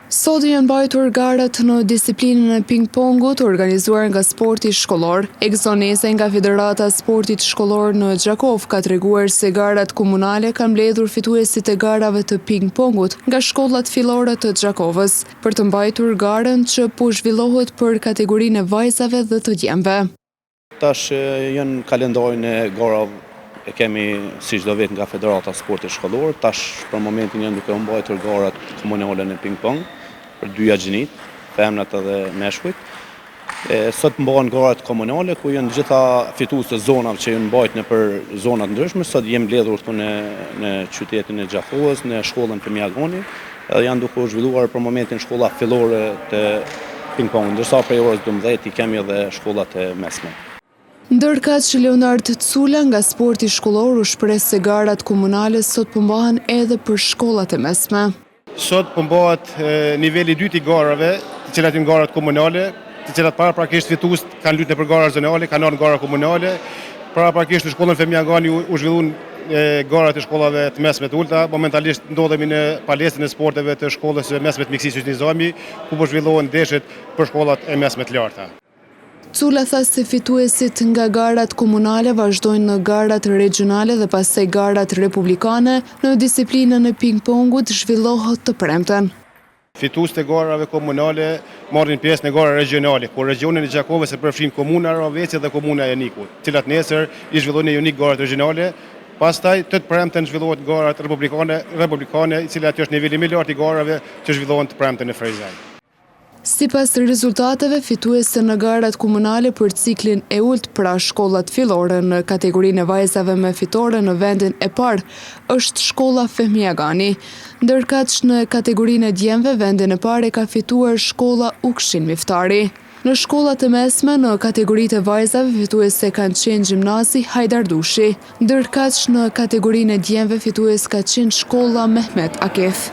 Sot janë mbajtur garat në disiplinën e ping-pongut organizuar nga sporti shkollor. Eksonese nga Federata e Sportit Shkollor në Gjakov ka treguar se garat komunale kanë mbledhur fituesit e garave të ping-pongut nga shkollat fillore të Gjakovës për të mbajtur garën që po zhvillohet për kategorinë e vajzave dhe të djemve. Tash janë kalendarin e garave e kemi si çdo vit nga Federata e Sportit Shkollor. Tash për momentin janë duke u mbajtur garat komunale në ping-pong për dyja gjinit, femnat edhe meshkujt. Sot mbahen garat komunale ku janë gjitha fitues të zonave që janë mbajtur nëpër zona të ndryshme. Sot jemi mbledhur këtu në qytetin e Gjakovës, në shkollën Fëmijagani, edhe janë duke u zhvilluar për momentin shkolla fillore të ping-pong, ndërsa prej orës 12 i kemi edhe shkollat e mesme. Ndërkaq Leonard Cula nga sporti shkollor u shpreh se garat komunale sot po mbahen edhe për shkollat e mesme. Sot përmbahet niveli 2 i garave, të cilat janë garat komunale, të cilat paraprakisht fitues kanë luajtur për gara zonale, kanë ardhur gara komunale. Paraprakisht në shkollën Fëmijagani u zhvilluan garat e shkollave të mesme të ulta. Momentalisht ndodhemi në palestrën e sporteve të shkollës së mesme të Miksisë Nizami, ku po zhvillohen ndeshjet për shkollat e mesme të larta. Cula tha se fituesit nga garat komunale vazhdojnë në garat regionale dhe pastaj garat republikane në disiplinën e ping-pongut zhvillohet të premten. Fituesit e garave komunale marrin pjesë në gara regionale, ku regionin e Gjakovës e përfshin komuna Raveci dhe komuna e Janikut, të cilat nesër i zhvillojnë unik garat regionale. Pastaj të premten zhvillohet garat republikane, i cilat është niveli më i lartë i garave që zhvillohen të premten në Frejzaj. Sipas rezultateve, fituese në garat komunale për ciklin e ult pra shkollat fillore në kategorinë e vajzave me fitore në vendin e parë është shkolla Fëmijagani, ndërkaq në kategorinë e djemve vendin e parë e ka fituar shkolla Ukshin Miftari. Në shkollat e mesme në kategoritë e vajzave fituese kanë qenë gjimnazi Hajdardushi, ndërkaq në kategorinë e djemve fitues ka qenë shkolla Mehmet Akif.